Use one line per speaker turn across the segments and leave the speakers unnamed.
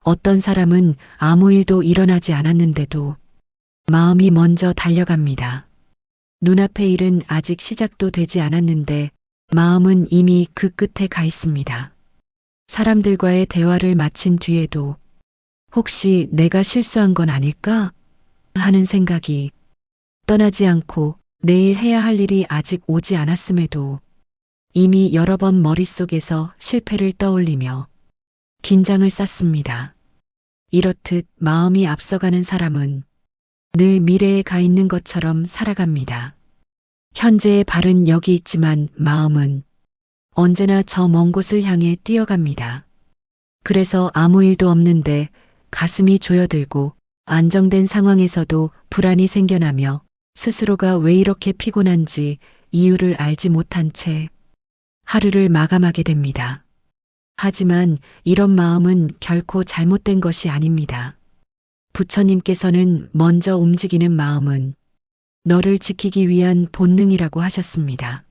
어떤 사람은 아무 일도 일어나지 않았는데도 마음이 먼저 달려갑니다. 눈앞의 일은 아직 시작도 되지 않았는데 마음은 이미 그 끝에 가 있습니다. 사람들과의 대화를 마친 뒤에도 혹시 내가 실수한 건 아닐까 하는 생각이 떠나지 않고 내일 해야 할 일이 아직 오지 않았음에도 이미 여러 번 머릿속에서 실패를 떠올리며 긴장을 쌓습니다. 이렇듯 마음이 앞서가는 사람은 늘 미래에 가 있는 것처럼 살아갑니다. 현재의 발은 여기 있지만 마음은 언제나 저 먼 곳을 향해 뛰어갑니다. 그래서 아무 일도 없는데 가슴이 조여들고 안정된 상황에서도 불안이 생겨나며 스스로가 왜 이렇게 피곤한지 이유를 알지 못한 채 하루를 마감하게 됩니다. 하지만 이런 마음은 결코 잘못된 것이 아닙니다. 부처님께서는 먼저 움직이는 마음은 너를 지키기 위한 본능이라고 하셨습니다.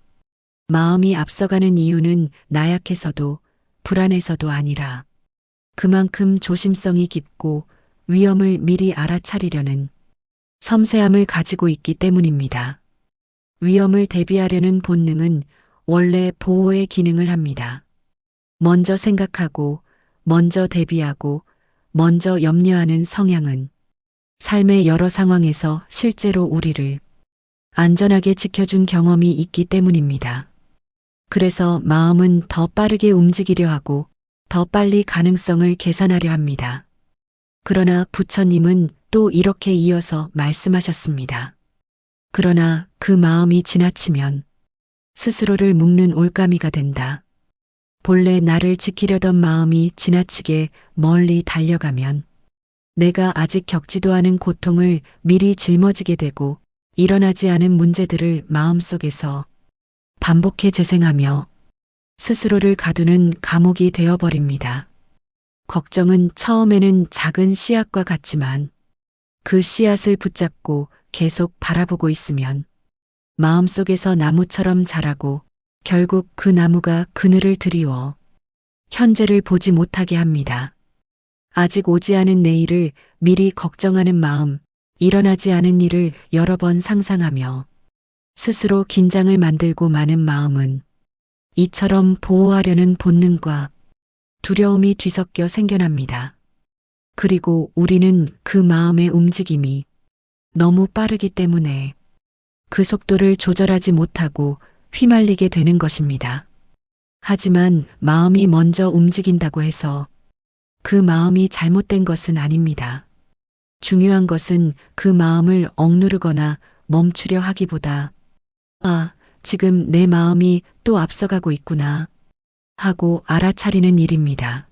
마음이 앞서가는 이유는 나약해서도 불안해서도 아니라 그만큼 조심성이 깊고 위험을 미리 알아차리려는 섬세함을 가지고 있기 때문입니다. 위험을 대비하려는 본능은 원래 보호의 기능을 합니다. 먼저 생각하고, 먼저 대비하고, 먼저 염려하는 성향은 삶의 여러 상황에서 실제로 우리를 안전하게 지켜준 경험이 있기 때문입니다. 그래서 마음은 더 빠르게 움직이려 하고 더 빨리 가능성을 계산하려 합니다. 그러나 부처님은 또 이렇게 이어서 말씀하셨습니다. 그러나 그 마음이 지나치면 스스로를 묶는 올가미가 된다. 본래 나를 지키려던 마음이 지나치게 멀리 달려가면 내가 아직 겪지도 않은 고통을 미리 짊어지게 되고 일어나지 않은 문제들을 마음속에서 반복해 재생하며 스스로를 가두는 감옥이 되어버립니다. 걱정은 처음에는 작은 씨앗과 같지만 그 씨앗을 붙잡고 계속 바라보고 있으면 마음속에서 나무처럼 자라고 결국 그 나무가 그늘을 드리워 현재를 보지 못하게 합니다. 아직 오지 않은 내일을 미리 걱정하는 마음, 일어나지 않은 일을 여러 번 상상하며 스스로 긴장을 만들고 마는 마음은 이처럼 보호하려는 본능과 두려움이 뒤섞여 생겨납니다. 그리고 우리는 그 마음의 움직임이 너무 빠르기 때문에 그 속도를 조절하지 못하고 휘말리게 되는 것입니다. 하지만 마음이 먼저 움직인다고 해서 그 마음이 잘못된 것은 아닙니다. 중요한 것은 그 마음을 억누르거나 멈추려 하기보다 지금 내 마음이 또 앞서가고 있구나 하고 알아차리는 일입니다.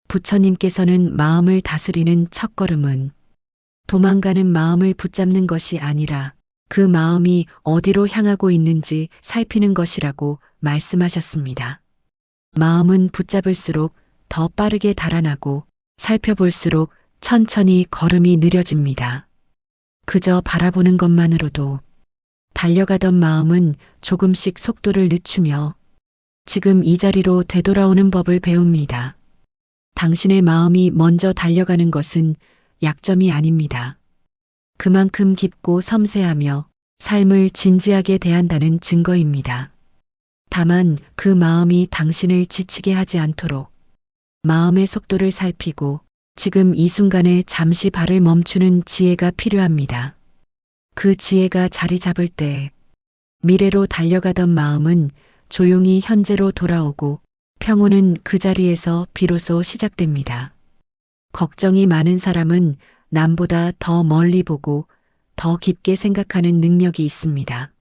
부처님께서는 마음을 다스리는 첫걸음은 도망가는 마음을 붙잡는 것이 아니라 그 마음이 어디로 향하고 있는지 살피는 것이라고 말씀하셨습니다. 마음은 붙잡을수록 더 빠르게 달아나고 살펴볼수록 천천히 걸음이 느려집니다. 그저 바라보는 것만으로도 달려가던 마음은 조금씩 속도를 늦추며 지금 이 자리로 되돌아오는 법을 배웁니다. 당신의 마음이 먼저 달려가는 것은 약점이 아닙니다. 그만큼 깊고 섬세하며 삶을 진지하게 대한다는 증거입니다. 다만 그 마음이 당신을 지치게 하지 않도록 마음의 속도를 살피고 지금 이 순간에 잠시 발을 멈추는 지혜가 필요합니다. 그 지혜가 자리 잡을 때 미래로 달려가던 마음은 조용히 현재로 돌아오고 평온은 그 자리에서 비로소 시작됩니다. 걱정이 많은 사람은 남보다 더 멀리 보고 더 깊게 생각하는 능력이 있습니다.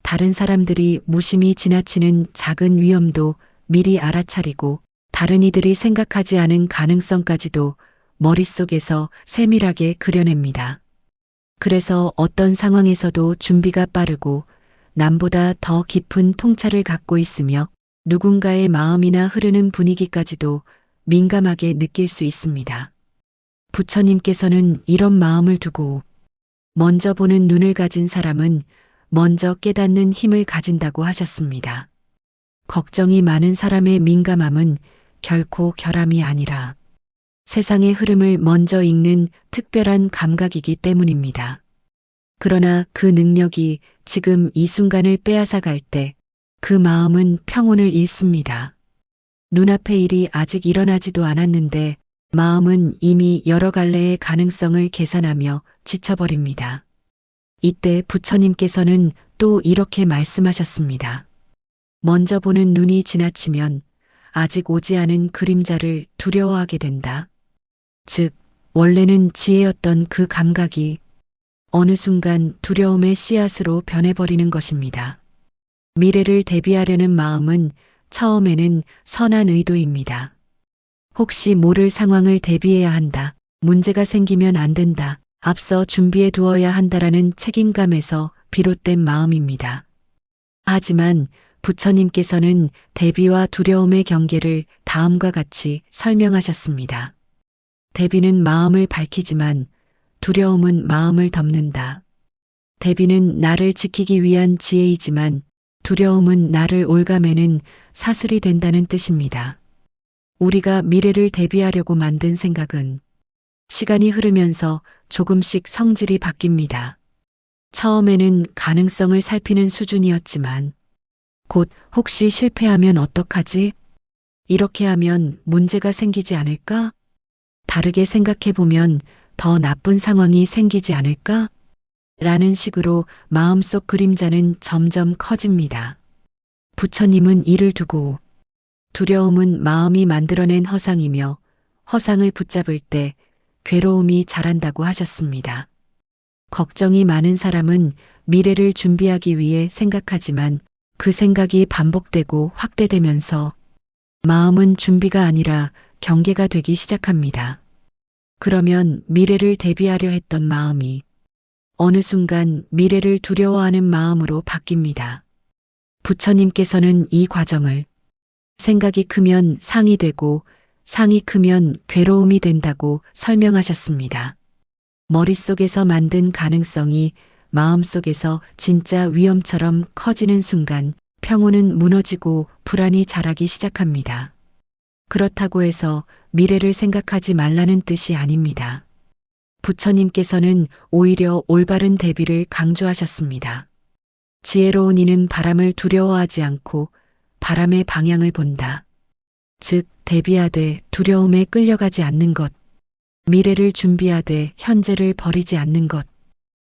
다른 사람들이 무심히 지나치는 작은 위험도 미리 알아차리고 다른 이들이 생각하지 않은 가능성까지도 머릿속에서 세밀하게 그려냅니다. 그래서 어떤 상황에서도 준비가 빠르고 남보다 더 깊은 통찰을 갖고 있으며 누군가의 마음이나 흐르는 분위기까지도 민감하게 느낄 수 있습니다. 부처님께서는 이런 마음을 두고 먼저 보는 눈을 가진 사람은 먼저 깨닫는 힘을 가진다고 하셨습니다. 걱정이 많은 사람의 민감함은 결코 결함이 아니라 세상의 흐름을 먼저 읽는 특별한 감각이기 때문입니다. 그러나 그 능력이 지금 이 순간을 빼앗아 갈 때 그 마음은 평온을 잃습니다. 눈앞의 일이 아직 일어나지도 않았는데 마음은 이미 여러 갈래의 가능성을 계산하며 지쳐버립니다. 이때 부처님께서는 또 이렇게 말씀하셨습니다. 먼저 보는 눈이 지나치면 아직 오지 않은 그림자를 두려워하게 된다. 즉, 원래는 지혜였던 그 감각이 어느 순간 두려움의 씨앗으로 변해버리는 것입니다. 미래를 대비하려는 마음은 처음에는 선한 의도입니다. 혹시 모를 상황을 대비해야 한다. 문제가 생기면 안 된다. 앞서 준비해 두어야 한다라는 책임감에서 비롯된 마음입니다. 하지만 부처님께서는 대비와 두려움의 경계를 다음과 같이 설명하셨습니다. 대비는 마음을 밝히지만 두려움은 마음을 덮는다. 대비는 나를 지키기 위한 지혜이지만 두려움은 나를 올가매는 사슬이 된다는 뜻입니다. 우리가 미래를 대비하려고 만든 생각은 시간이 흐르면서 조금씩 성질이 바뀝니다. 처음에는 가능성을 살피는 수준이었지만 곧 혹시 실패하면 어떡하지? 이렇게 하면 문제가 생기지 않을까? 다르게 생각해보면 더 나쁜 상황이 생기지 않을까? 라는 식으로 마음속 그림자는 점점 커집니다. 부처님은 이를 두고 두려움은 마음이 만들어낸 허상이며 허상을 붙잡을 때 괴로움이 자란다고 하셨습니다. 걱정이 많은 사람은 미래를 준비하기 위해 생각하지만 그 생각이 반복되고 확대되면서 마음은 준비가 아니라 경계가 되기 시작합니다. 그러면 미래를 대비하려 했던 마음이 어느 순간 미래를 두려워하는 마음으로 바뀝니다. 부처님께서는 이 과정을 생각이 크면 상이 되고 상이 크면 괴로움이 된다고 설명하셨습니다. 머릿속에서 만든 가능성이 마음속에서 진짜 위험처럼 커지는 순간 평온은 무너지고 불안이 자라기 시작합니다. 그렇다고 해서 미래를 생각하지 말라는 뜻이 아닙니다. 부처님께서는 오히려 올바른 대비를 강조하셨습니다. 지혜로운 이는 바람을 두려워하지 않고 바람의 방향을 본다. 즉, 대비하되 두려움에 끌려가지 않는 것, 미래를 준비하되 현재를 버리지 않는 것,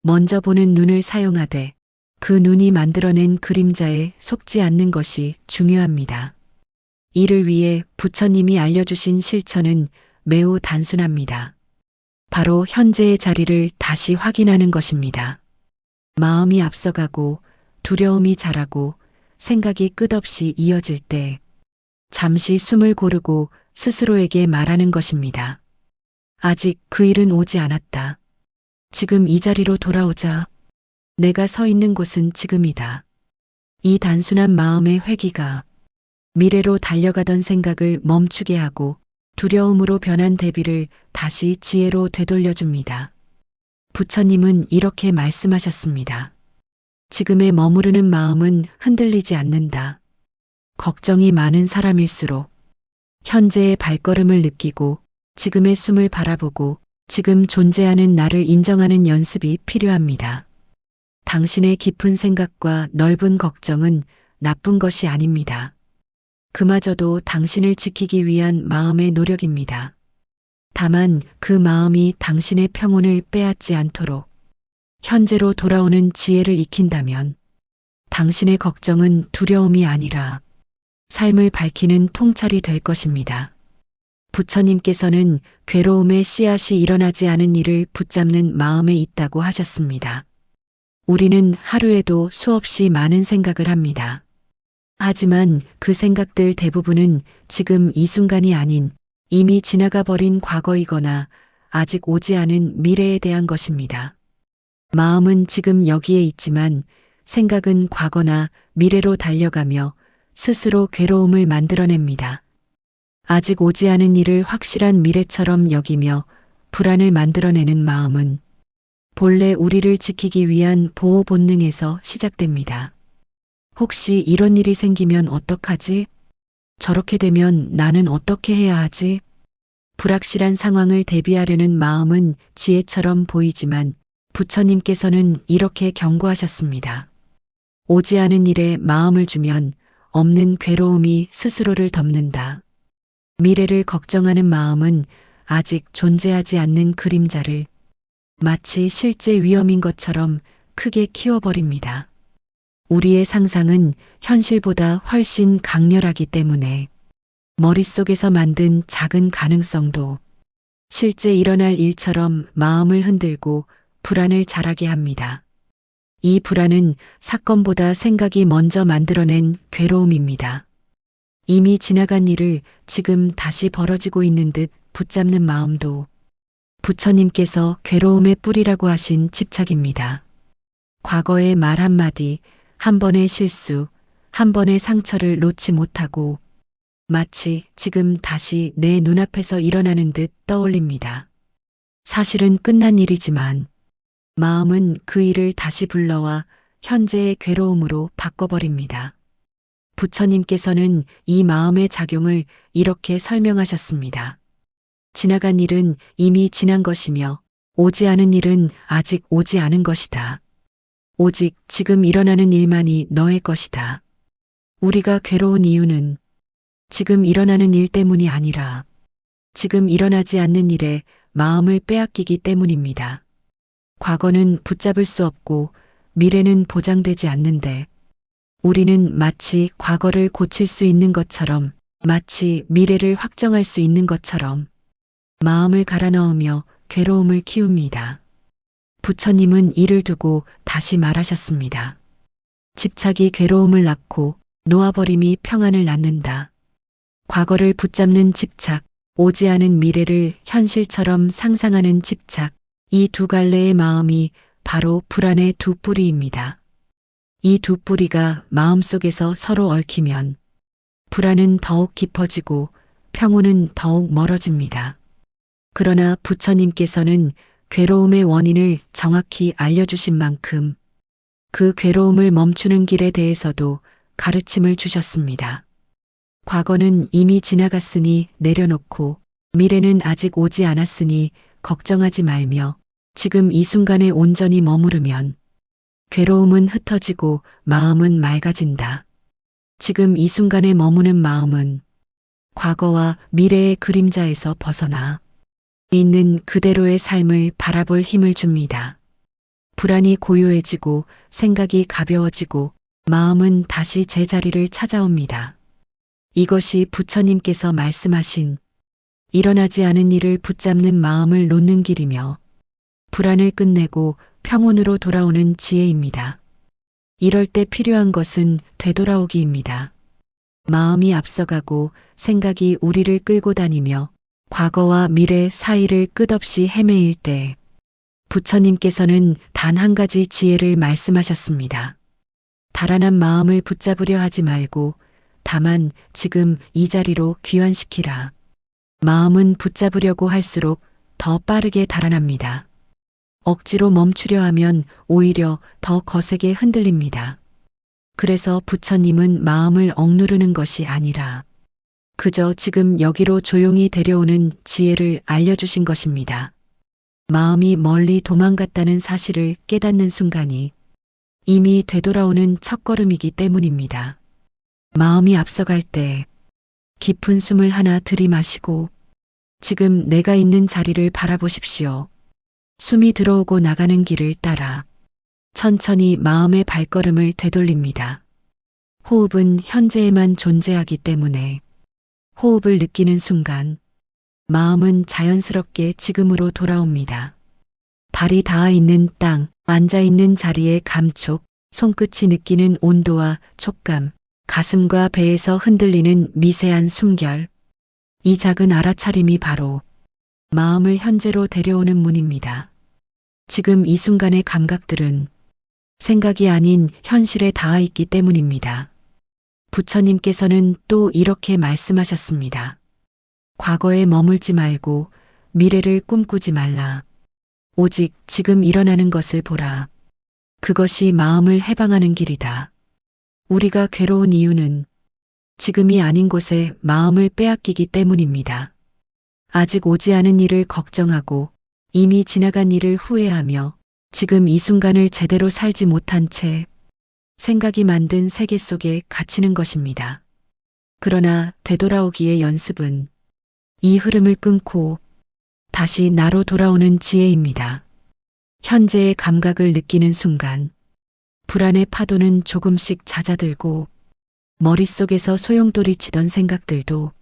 먼저 보는 눈을 사용하되 그 눈이 만들어낸 그림자에 속지 않는 것이 중요합니다. 이를 위해 부처님이 알려주신 실천은 매우 단순합니다. 바로 현재의 자리를 다시 확인하는 것입니다. 마음이 앞서가고 두려움이 자라고 생각이 끝없이 이어질 때 잠시 숨을 고르고 스스로에게 말하는 것입니다. 아직 그 일은 오지 않았다. 지금 이 자리로 돌아오자. 내가 서 있는 곳은 지금이다. 이 단순한 마음의 회귀가 미래로 달려가던 생각을 멈추게 하고 두려움으로 변한 대비를 다시 지혜로 되돌려줍니다. 부처님은 이렇게 말씀하셨습니다. 지금에 머무르는 마음은 흔들리지 않는다. 걱정이 많은 사람일수록 현재의 발걸음을 느끼고 지금의 숨을 바라보고 지금 존재하는 나를 인정하는 연습이 필요합니다. 당신의 깊은 생각과 넓은 걱정은 나쁜 것이 아닙니다. 그마저도 당신을 지키기 위한 마음의 노력입니다. 다만 그 마음이 당신의 평온을 빼앗지 않도록 현재로 돌아오는 지혜를 익힌다면 당신의 걱정은 두려움이 아니라 삶을 밝히는 통찰이 될 것입니다. 부처님께서는 괴로움의 씨앗이 일어나지 않은 일을 붙잡는 마음에 있다고 하셨습니다. 우리는 하루에도 수없이 많은 생각을 합니다. 하지만 그 생각들 대부분은 지금 이 순간이 아닌 이미 지나가 버린 과거이거나 아직 오지 않은 미래에 대한 것입니다. 마음은 지금 여기에 있지만 생각은 과거나 미래로 달려가며 스스로 괴로움을 만들어냅니다. 아직 오지 않은 일을 확실한 미래처럼 여기며 불안을 만들어내는 마음은 본래 우리를 지키기 위한 보호 본능에서 시작됩니다. 혹시 이런 일이 생기면 어떡하지? 저렇게 되면 나는 어떻게 해야 하지? 불확실한 상황을 대비하려는 마음은 지혜처럼 보이지만 부처님께서는 이렇게 경고하셨습니다. 오지 않은 일에 마음을 주면 없는 괴로움이 스스로를 덮는다. 미래를 걱정하는 마음은 아직 존재하지 않는 그림자를 마치 실제 위험인 것처럼 크게 키워버립니다. 우리의 상상은 현실보다 훨씬 강렬하기 때문에 머릿속에서 만든 작은 가능성도 실제 일어날 일처럼 마음을 흔들고 불안을 자라게 합니다. 이 불안은 사건보다 생각이 먼저 만들어낸 괴로움입니다. 이미 지나간 일을 지금 다시 벌어지고 있는 듯 붙잡는 마음도 부처님께서 괴로움의 뿌리라고 하신 집착입니다. 과거의 말 한마디, 한 번의 실수, 한 번의 상처를 놓지 못하고 마치 지금 다시 내 눈앞에서 일어나는 듯 떠올립니다. 사실은 끝난 일이지만 마음은 그 일을 다시 불러와 현재의 괴로움으로 바꿔버립니다. 부처님께서는 이 마음의 작용을 이렇게 설명하셨습니다. 지나간 일은 이미 지난 것이며 오지 않은 일은 아직 오지 않은 것이다. 오직 지금 일어나는 일만이 너의 것이다. 우리가 괴로운 이유는 지금 일어나는 일 때문이 아니라 지금 일어나지 않는 일에 마음을 빼앗기기 때문입니다. 과거는 붙잡을 수 없고 미래는 보장되지 않는데 우리는 마치 과거를 고칠 수 있는 것처럼 마치 미래를 확정할 수 있는 것처럼 마음을 갈아넣으며 괴로움을 키웁니다. 부처님은 이를 두고 다시 말하셨습니다. 집착이 괴로움을 낳고 놓아버림이 평안을 낳는다. 과거를 붙잡는 집착, 오지 않은 미래를 현실처럼 상상하는 집착, 이 두 갈래의 마음이 바로 불안의 두 뿌리입니다. 이 두 뿌리가 마음속에서 서로 얽히면 불안은 더욱 깊어지고 평온은 더욱 멀어집니다. 그러나 부처님께서는 괴로움의 원인을 정확히 알려주신 만큼 그 괴로움을 멈추는 길에 대해서도 가르침을 주셨습니다. 과거는 이미 지나갔으니 내려놓고 미래는 아직 오지 않았으니 걱정하지 말며 지금 이 순간에 온전히 머무르면 괴로움은 흩어지고 마음은 맑아진다. 지금 이 순간에 머무는 마음은 과거와 미래의 그림자에서 벗어나 있는 그대로의 삶을 바라볼 힘을 줍니다. 불안이 고요해지고 생각이 가벼워지고 마음은 다시 제자리를 찾아옵니다. 이것이 부처님께서 말씀하신 일어나지 않은 일을 붙잡는 마음을 놓는 길이며 불안을 끝내고 평온으로 돌아오는 지혜입니다. 이럴 때 필요한 것은 되돌아오기입니다. 마음이 앞서가고 생각이 우리를 끌고 다니며 과거와 미래 사이를 끝없이 헤매일 때 부처님께서는 단 한 가지 지혜를 말씀하셨습니다. 달아난 마음을 붙잡으려 하지 말고 다만 지금 이 자리로 귀환시키라. 마음은 붙잡으려고 할수록 더 빠르게 달아납니다. 억지로 멈추려 하면 오히려 더 거세게 흔들립니다. 그래서 부처님은 마음을 억누르는 것이 아니라 그저 지금 여기로 조용히 데려오는 지혜를 알려주신 것입니다. 마음이 멀리 도망갔다는 사실을 깨닫는 순간이 이미 되돌아오는 첫걸음이기 때문입니다. 마음이 앞서갈 때 깊은 숨을 하나 들이마시고 지금 내가 있는 자리를 바라보십시오. 숨이 들어오고 나가는 길을 따라 천천히 마음의 발걸음을 되돌립니다. 호흡은 현재에만 존재하기 때문에 호흡을 느끼는 순간 마음은 자연스럽게 지금으로 돌아옵니다. 발이 닿아 있는 땅, 앉아 있는 자리의 감촉, 손끝이 느끼는 온도와 촉감, 가슴과 배에서 흔들리는 미세한 숨결. 이 작은 알아차림이 바로 마음을 현재로 데려오는 문입니다. 지금 이 순간의 감각들은 생각이 아닌 현실에 닿아 있기 때문입니다. 부처님께서는 또 이렇게 말씀하셨습니다. 과거에 머물지 말고 미래를 꿈꾸지 말라. 오직 지금 일어나는 것을 보라. 그것이 마음을 해방하는 길이다. 우리가 괴로운 이유는 지금이 아닌 곳에 마음을 빼앗기기 때문입니다. 아직 오지 않은 일을 걱정하고 이미 지나간 일을 후회하며 지금 이 순간을 제대로 살지 못한 채 생각이 만든 세계 속에 갇히는 것입니다. 그러나 되돌아오기의 연습은 이 흐름을 끊고 다시 나로 돌아오는 지혜입니다. 현재의 감각을 느끼는 순간 불안의 파도는 조금씩 잦아들고 머릿속에서 소용돌이치던 생각들도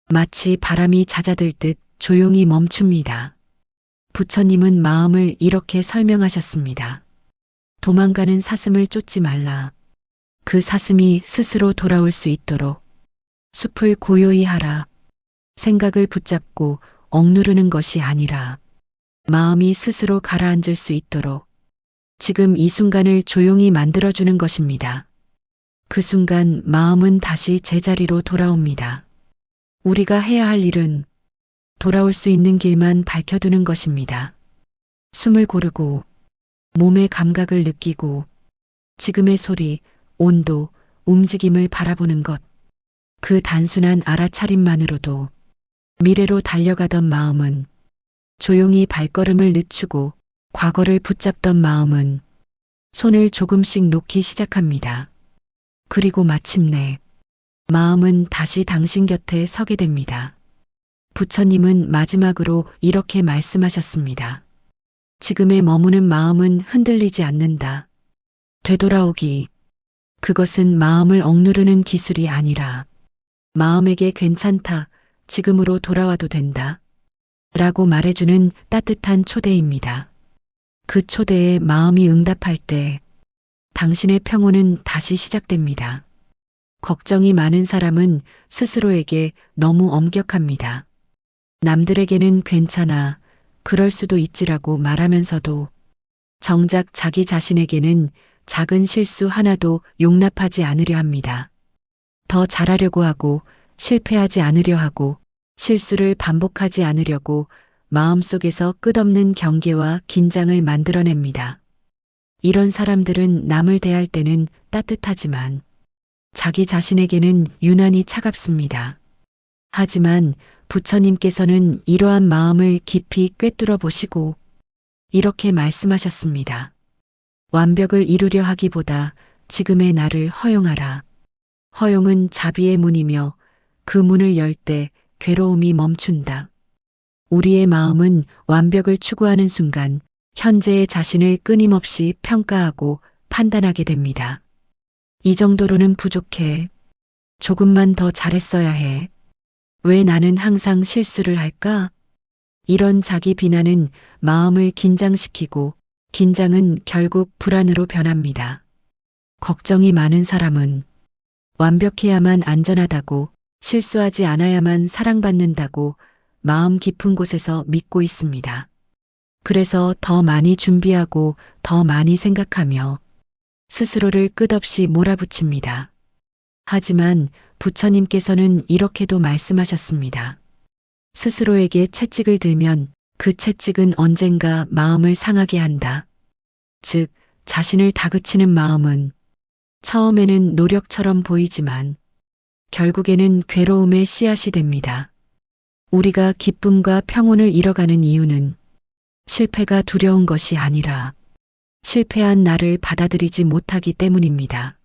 마치 바람이 잦아들 듯 조용히 멈춥니다. 부처님은 마음을 이렇게 설명하셨습니다. 도망가는 사슴을 쫓지 말라. 그 사슴이 스스로 돌아올 수 있도록 숲을 고요히 하라. 생각을 붙잡고 억누르는 것이 아니라 마음이 스스로 가라앉을 수 있도록 지금 이 순간을 조용히 만들어주는 것입니다. 그 순간 마음은 다시 제자리로 돌아옵니다. 우리가 해야 할 일은 돌아올 수 있는 길만 밝혀두는 것입니다. 숨을 고르고 몸의 감각을 느끼고 지금의 소리, 온도, 움직임을 바라보는 것. 그 단순한 알아차림만으로도 미래로 달려가던 마음은 조용히 발걸음을 늦추고 과거를 붙잡던 마음은 손을 조금씩 놓기 시작합니다. 그리고 마침내 마음은 다시 당신 곁에 서게 됩니다. 부처님은 마지막으로 이렇게 말씀하셨습니다. 지금에 머무는 마음은 흔들리지 않는다. 되돌아오기. 그것은 마음을 억누르는 기술이 아니라 마음에게 괜찮다, 지금으로 돌아와도 된다. 라고 말해주는 따뜻한 초대입니다. 그 초대에 마음이 응답할 때 당신의 평온은 다시 시작됩니다. 걱정이 많은 사람은 스스로에게 너무 엄격합니다. 남들에게는 괜찮아, 그럴 수도 있지라고 말하면서도 정작 자기 자신에게는 작은 실수 하나도 용납하지 않으려 합니다. 더 잘하려고 하고 실패하지 않으려 하고 실수를 반복하지 않으려고 마음속에서 끝없는 경계와 긴장을 만들어냅니다. 이런 사람들은 남을 대할 때는 따뜻하지만 자기 자신에게는 유난히 차갑습니다. 하지만 부처님께서는 이러한 마음을 깊이 꿰뚫어 보시고 이렇게 말씀하셨습니다. 완벽을 이루려 하기보다 지금의 나를 허용하라. 허용은 자비의 문이며 그 문을 열 때 괴로움이 멈춘다. 우리의 마음은 완벽을 추구하는 순간 현재의 자신을 끊임없이 평가하고 판단하게 됩니다. 이 정도로는 부족해. 조금만 더 잘했어야 해. 왜 나는 항상 실수를 할까? 이런 자기 비난은 마음을 긴장시키고 긴장은 결국 불안으로 변합니다. 걱정이 많은 사람은 완벽해야만 안전하다고 실수하지 않아야만 사랑받는다고 마음 깊은 곳에서 믿고 있습니다. 그래서 더 많이 준비하고 더 많이 생각하며 스스로를 끝없이 몰아붙입니다. 하지만 부처님께서는 이렇게도 말씀하셨습니다. 스스로에게 채찍을 들면 그 채찍은 언젠가 마음을 상하게 한다. 즉, 자신을 다그치는 마음은 처음에는 노력처럼 보이지만 결국에는 괴로움의 씨앗이 됩니다. 우리가 기쁨과 평온을 잃어가는 이유는 실패가 두려운 것이 아니라 실패한 나를 받아들이지 못하기 때문입니다.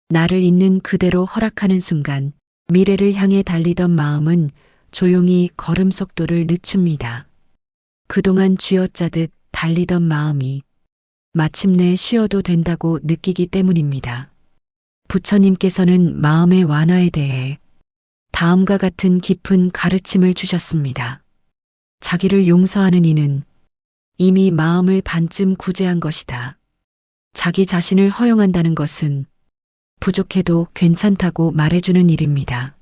나를 있는 그대로 허락하는 순간 미래를 향해 달리던 마음은 조용히 걸음 속도를 늦춥니다. 그동안 쥐어짜듯 달리던 마음이 마침내 쉬어도 된다고 느끼기 때문입니다. 부처님께서는 마음의 완화에 대해 다음과 같은 깊은 가르침을 주셨습니다. 자기를 용서하는 이는 이미 마음을 반쯤 구제한 것이다. 자기 자신을 허용한다는 것은 부족해도 괜찮다고 말해주는 일입니다.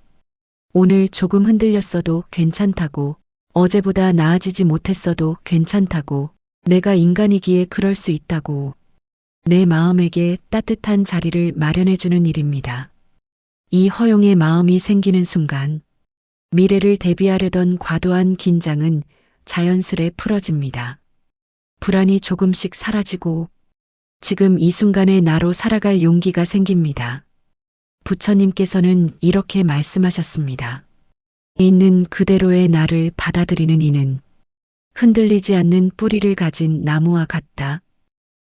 오늘 조금 흔들렸어도 괜찮다고, 어제보다 나아지지 못했어도 괜찮다고, 내가 인간이기에 그럴 수 있다고, 내 마음에게 따뜻한 자리를 마련해주는 일입니다. 이 허용의 마음이 생기는 순간 미래를 대비하려던 과도한 긴장은 자연스레 풀어집니다. 불안이 조금씩 사라지고 지금 이 순간의 나로 살아갈 용기가 생깁니다. 부처님께서는 이렇게 말씀하셨습니다. 있는 그대로의 나를 받아들이는 이는 흔들리지 않는 뿌리를 가진 나무와 같다.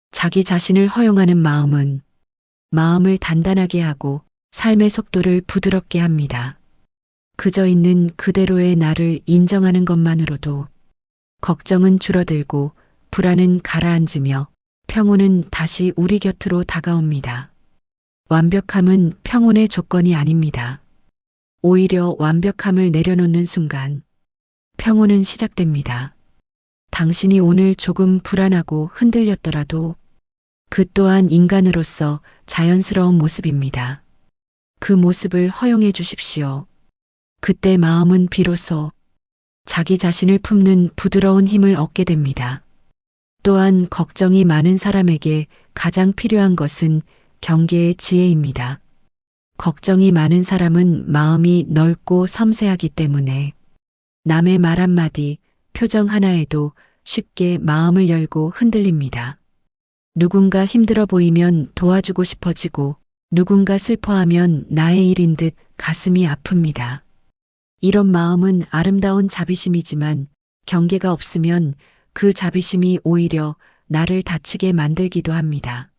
자기 자신을 허용하는 마음은 마음을 단단하게 하고 삶의 속도를 부드럽게 합니다. 그저 있는 그대로의 나를 인정하는 것만으로도 걱정은 줄어들고 불안은 가라앉으며 평온은 다시 우리 곁으로 다가옵니다. 완벽함은 평온의 조건이 아닙니다. 오히려 완벽함을 내려놓는 순간 평온은 시작됩니다. 당신이 오늘 조금 불안하고 흔들렸더라도 그 또한 인간으로서 자연스러운 모습입니다. 그 모습을 허용해 주십시오. 그때 마음은 비로소 자기 자신을 품는 부드러운 힘을 얻게 됩니다. 또한 걱정이 많은 사람에게 가장 필요한 것은 경계의 지혜입니다. 걱정이 많은 사람은 마음이 넓고 섬세하기 때문에 남의 말 한마디, 표정 하나에도 쉽게 마음을 열고 흔들립니다. 누군가 힘들어 보이면 도와주고 싶어지고 누군가 슬퍼하면 나의 일인 듯 가슴이 아픕니다. 이런 마음은 아름다운 자비심이지만 경계가 없으면 그 자비심이 오히려 나를 다치게 만들기도 합니다.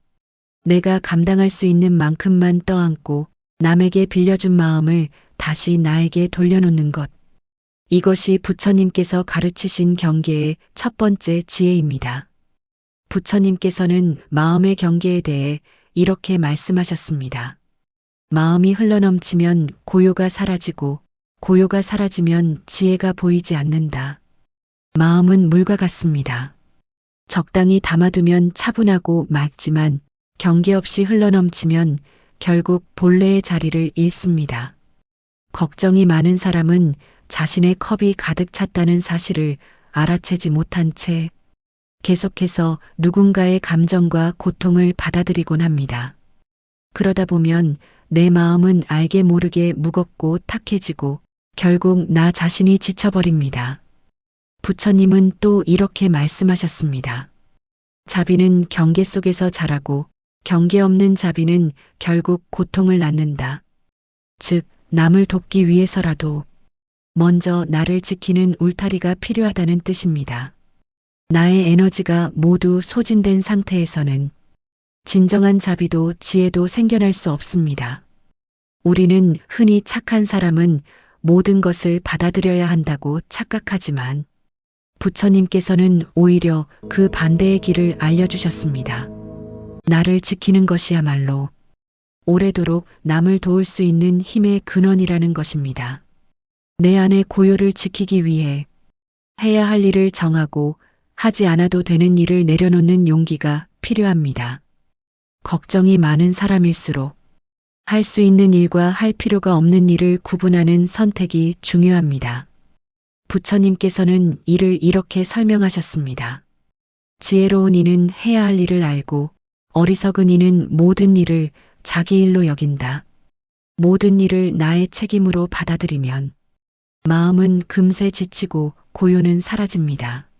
내가 감당할 수 있는 만큼만 떠안고 남에게 빌려준 마음을 다시 나에게 돌려놓는 것. 이것이 부처님께서 가르치신 경계의 첫 번째 지혜입니다. 부처님께서는 마음의 경계에 대해 이렇게 말씀하셨습니다. 마음이 흘러넘치면 고요가 사라지고 고요가 사라지면 지혜가 보이지 않는다. 마음은 물과 같습니다. 적당히 담아두면 차분하고 맑지만 경계 없이 흘러넘치면 결국 본래의 자리를 잃습니다. 걱정이 많은 사람은 자신의 컵이 가득 찼다는 사실을 알아채지 못한 채 계속해서 누군가의 감정과 고통을 받아들이곤 합니다. 그러다 보면 내 마음은 알게 모르게 무겁고 탁해지고 결국 나 자신이 지쳐버립니다. 부처님은 또 이렇게 말씀하셨습니다. 자비는 경계 속에서 자라고 경계 없는 자비는 결국 고통을 낳는다. 즉, 남을 돕기 위해서라도 먼저 나를 지키는 울타리가 필요하다는 뜻입니다. 나의 에너지가 모두 소진된 상태에서는 진정한 자비도 지혜도 생겨날 수 없습니다. 우리는 흔히 착한 사람은 모든 것을 받아들여야 한다고 착각하지만 부처님께서는 오히려 그 반대의 길을 알려주셨습니다. 나를 지키는 것이야말로 오래도록 남을 도울 수 있는 힘의 근원이라는 것입니다. 내 안의 고요를 지키기 위해 해야 할 일을 정하고 하지 않아도 되는 일을 내려놓는 용기가 필요합니다. 걱정이 많은 사람일수록 할 수 있는 일과 할 필요가 없는 일을 구분하는 선택이 중요합니다. 부처님께서는 이를 이렇게 설명하셨습니다. 지혜로운 이는 해야 할 일을 알고 어리석은 이는 모든 일을 자기 일로 여긴다. 모든 일을 나의 책임으로 받아들이면 마음은 금세 지치고 고요는 사라집니다.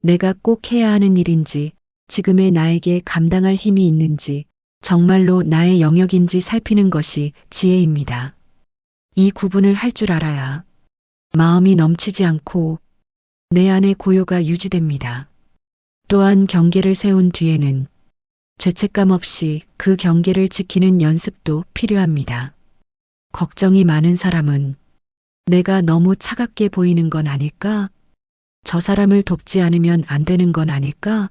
내가 꼭 해야 하는 일인지 지금의 나에게 감당할 힘이 있는지 정말로 나의 영역인지 살피는 것이 지혜입니다. 이 구분을 할 줄 알아야 마음이 넘치지 않고 내 안의 고요가 유지됩니다. 또한 경계를 세운 뒤에는 죄책감 없이 그 경계를 지키는 연습도 필요합니다. 걱정이 많은 사람은 내가 너무 차갑게 보이는 건 아닐까? 저 사람을 돕지 않으면 안 되는 건 아닐까?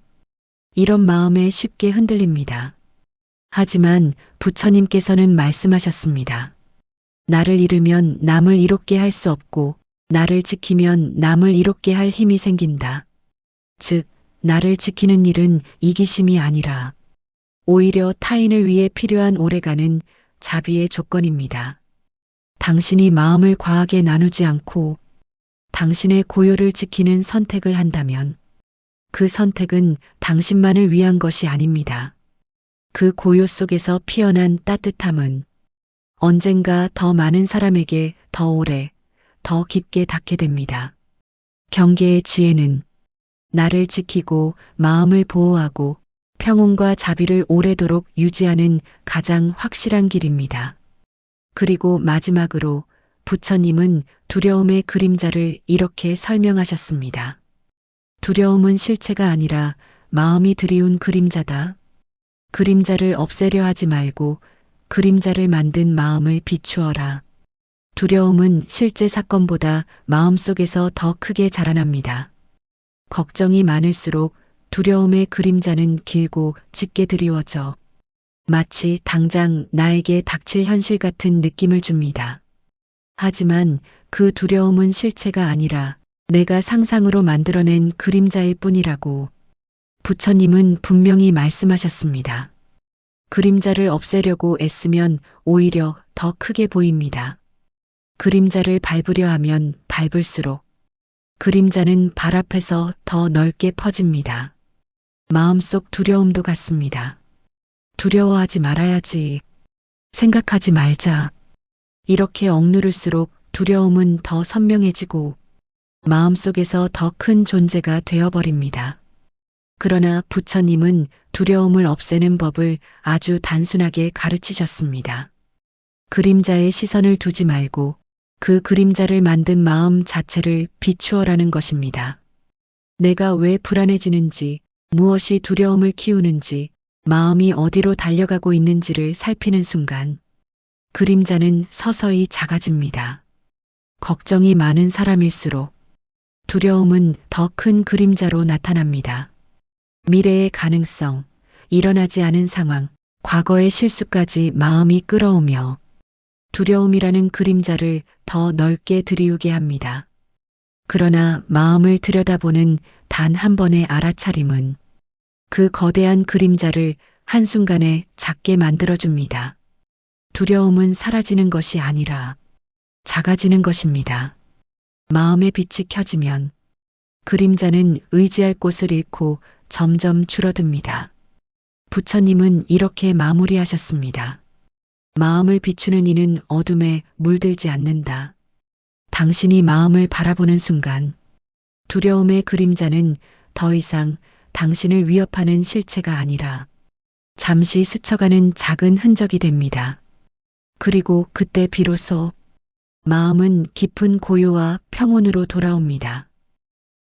이런 마음에 쉽게 흔들립니다. 하지만 부처님께서는 말씀하셨습니다. 나를 잃으면 남을 이롭게 할 수 없고 나를 지키면 남을 이롭게 할 힘이 생긴다. 즉, 나를 지키는 일은 이기심이 아니라 오히려 타인을 위해 필요한 오래가는 자비의 조건입니다. 당신이 마음을 과하게 나누지 않고 당신의 고요를 지키는 선택을 한다면 그 선택은 당신만을 위한 것이 아닙니다. 그 고요 속에서 피어난 따뜻함은 언젠가 더 많은 사람에게 더 오래, 더 깊게 닿게 됩니다. 경계의 지혜는 나를 지키고 마음을 보호하고 평온과 자비를 오래도록 유지하는 가장 확실한 길입니다. 그리고 마지막으로 부처님은 두려움의 그림자를 이렇게 설명하셨습니다. 두려움은 실체가 아니라 마음이 들이운 그림자다. 그림자를 없애려 하지 말고 그림자를 만든 마음을 비추어라. 두려움은 실제 사건보다 마음속에서 더 크게 자라납니다. 걱정이 많을수록 두려움의 그림자는 길고 짙게 드리워져 마치 당장 나에게 닥칠 현실 같은 느낌을 줍니다. 하지만 그 두려움은 실체가 아니라 내가 상상으로 만들어낸 그림자일 뿐이라고 부처님은 분명히 말씀하셨습니다. 그림자를 없애려고 애쓰면 오히려 더 크게 보입니다. 그림자를 밟으려 하면 밟을수록 그림자는 발 앞에서 더 넓게 퍼집니다. 마음속 두려움도 같습니다. 두려워하지 말아야지. 생각하지 말자. 이렇게 억누를수록 두려움은 더 선명해지고 마음속에서 더 큰 존재가 되어버립니다. 그러나 부처님은 두려움을 없애는 법을 아주 단순하게 가르치셨습니다. 그림자에 시선을 두지 말고 그 그림자를 만든 마음 자체를 비추어라는 것입니다. 내가 왜 불안해지는지, 무엇이 두려움을 키우는지, 마음이 어디로 달려가고 있는지를 살피는 순간 그림자는 서서히 작아집니다. 걱정이 많은 사람일수록 두려움은 더 큰 그림자로 나타납니다. 미래의 가능성, 일어나지 않은 상황, 과거의 실수까지 마음이 끌어오며 두려움이라는 그림자를 더 넓게 들이우게 합니다. 그러나 마음을 들여다보는 단 한 번의 알아차림은 그 거대한 그림자를 한순간에 작게 만들어줍니다. 두려움은 사라지는 것이 아니라 작아지는 것입니다. 마음의 빛이 켜지면 그림자는 의지할 곳을 잃고 점점 줄어듭니다. 부처님은 이렇게 마무리하셨습니다. 마음을 비추는 이는 어둠에 물들지 않는다. 당신이 마음을 바라보는 순간 두려움의 그림자는 더 이상 당신을 위협하는 실체가 아니라 잠시 스쳐가는 작은 흔적이 됩니다. 그리고 그때 비로소 마음은 깊은 고요와 평온으로 돌아옵니다.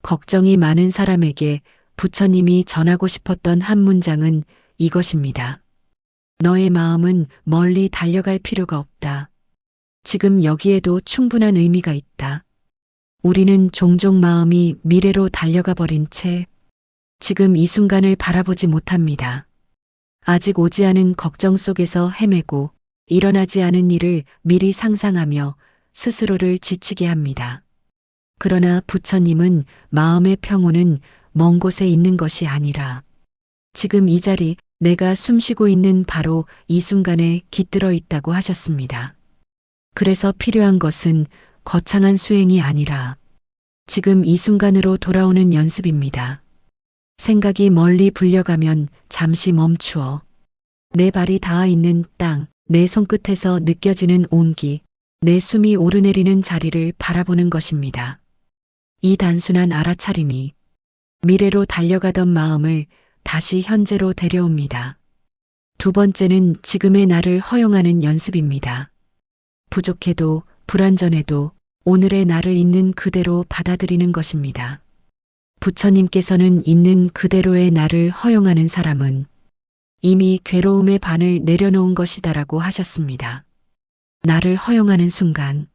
걱정이 많은 사람에게 부처님이 전하고 싶었던 한 문장은 이것입니다. 너의 마음은 멀리 달려갈 필요가 없다. 지금 여기에도 충분한 의미가 있다. 우리는 종종 마음이 미래로 달려가 버린 채 지금 이 순간을 바라보지 못합니다. 아직 오지 않은 걱정 속에서 헤매고 일어나지 않은 일을 미리 상상하며 스스로를 지치게 합니다. 그러나 부처님은 마음의 평온은 먼 곳에 있는 것이 아니라 지금 이 자리 내가 숨쉬고 있는 바로 이 순간에 깃들어 있다고 하셨습니다. 그래서 필요한 것은 거창한 수행이 아니라 지금 이 순간으로 돌아오는 연습입니다. 생각이 멀리 불려가면 잠시 멈추어 내 발이 닿아 있는 땅, 내 손끝에서 느껴지는 온기, 내 숨이 오르내리는 자리를 바라보는 것입니다. 이 단순한 알아차림이 미래로 달려가던 마음을 다시 현재로 데려옵니다. 두 번째는 지금의 나를 허용하는 연습입니다. 부족해도 불완전해도 오늘의 나를 있는 그대로 받아들이는 것입니다. 부처님께서는 있는 그대로의 나를 허용하는 사람은 이미 괴로움의 반을 내려놓은 것이다라고 하셨습니다. 나를 허용하는 순간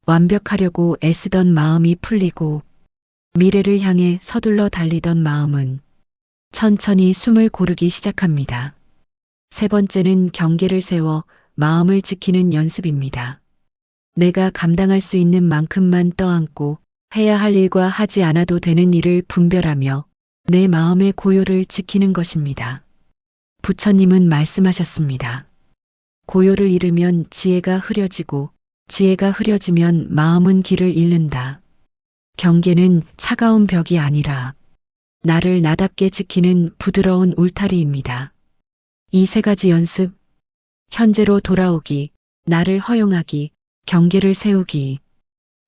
완벽하려고 애쓰던 마음이 풀리고 미래를 향해 서둘러 달리던 마음은 천천히 숨을 고르기 시작합니다. 세 번째는 경계를 세워 마음을 지키는 연습입니다. 내가 감당할 수 있는 만큼만 떠안고 해야 할 일과 하지 않아도 되는 일을 분별하며 내 마음의 고요를 지키는 것입니다. 부처님은 말씀하셨습니다. 고요를 잃으면 지혜가 흐려지고 지혜가 흐려지면 마음은 길을 잃는다. 경계는 차가운 벽이 아니라 나를 나답게 지키는 부드러운 울타리입니다. 이 세 가지 연습, 현재로 돌아오기, 나를 허용하기, 경계를 세우기,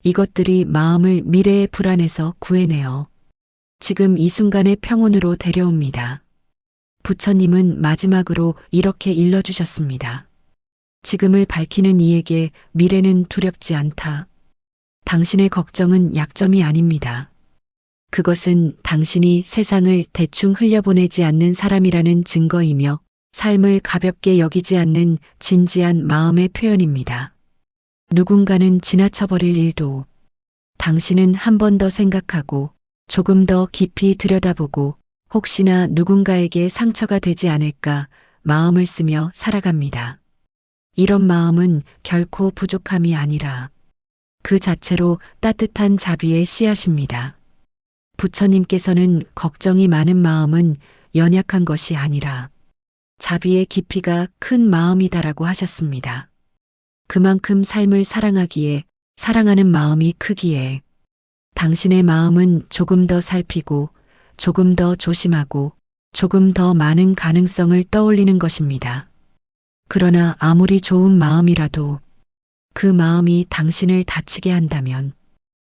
이것들이 마음을 미래의 불안에서 구해내어 지금 이 순간의 평온으로 데려옵니다. 부처님은 마지막으로 이렇게 일러주셨습니다. 지금을 밝히는 이에게 미래는 두렵지 않다. 당신의 걱정은 약점이 아닙니다. 그것은 당신이 세상을 대충 흘려보내지 않는 사람이라는 증거이며 삶을 가볍게 여기지 않는 진지한 마음의 표현입니다. 누군가는 지나쳐버릴 일도 당신은 한 번 더 생각하고 조금 더 깊이 들여다보고 혹시나 누군가에게 상처가 되지 않을까 마음을 쓰며 살아갑니다. 이런 마음은 결코 부족함이 아니라 그 자체로 따뜻한 자비의 씨앗입니다. 부처님께서는 걱정이 많은 마음은 연약한 것이 아니라 자비의 깊이가 큰 마음이다라고 하셨습니다. 그만큼 삶을 사랑하기에 사랑하는 마음이 크기에 당신의 마음은 조금 더 살피고 조금 더 조심하고 조금 더 많은 가능성을 떠올리는 것입니다. 그러나 아무리 좋은 마음이라도 그 마음이 당신을 다치게 한다면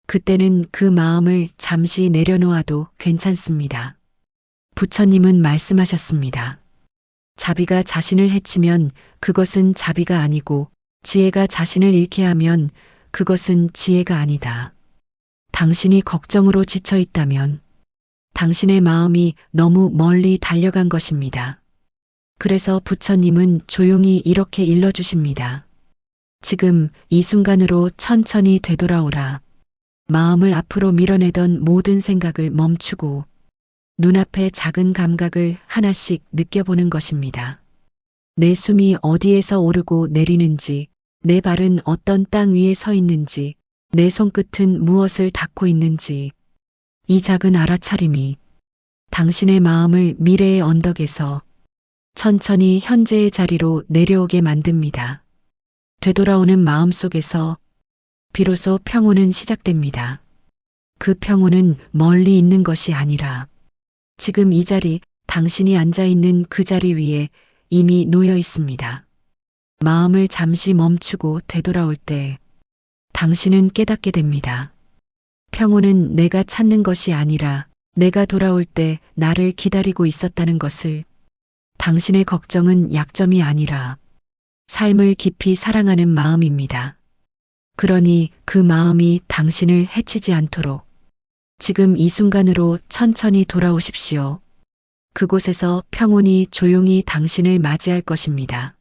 그때는 그 마음을 잠시 내려놓아도 괜찮습니다. 부처님은 말씀하셨습니다. 자비가 자신을 해치면 그것은 자비가 아니고 지혜가 자신을 잃게 하면 그것은 지혜가 아니다. 당신이 걱정으로 지쳐 있다면 당신의 마음이 너무 멀리 달려간 것입니다. 그래서 부처님은 조용히 이렇게 일러주십니다. 지금 이 순간으로 천천히 되돌아오라. 마음을 앞으로 밀어내던 모든 생각을 멈추고 눈앞의 작은 감각을 하나씩 느껴보는 것입니다. 내 숨이 어디에서 오르고 내리는지, 내 발은 어떤 땅 위에 서 있는지, 내 손끝은 무엇을 닿고 있는지, 이 작은 알아차림이 당신의 마음을 미래의 언덕에서 천천히 현재의 자리로 내려오게 만듭니다. 되돌아오는 마음 속에서 비로소 평온은 시작됩니다. 그 평온은 멀리 있는 것이 아니라 지금 이 자리, 당신이 앉아 있는 그 자리 위에 이미 놓여 있습니다. 마음을 잠시 멈추고 되돌아올 때 당신은 깨닫게 됩니다. 평온은 내가 찾는 것이 아니라 내가 돌아올 때 나를 기다리고 있었다는 것을. 당신의 걱정은 약점이 아니라 삶을 깊이 사랑하는 마음입니다. 그러니 그 마음이 당신을 해치지 않도록 지금 이 순간으로 천천히 돌아오십시오. 그곳에서 평온이 조용히 당신을 맞이할 것입니다.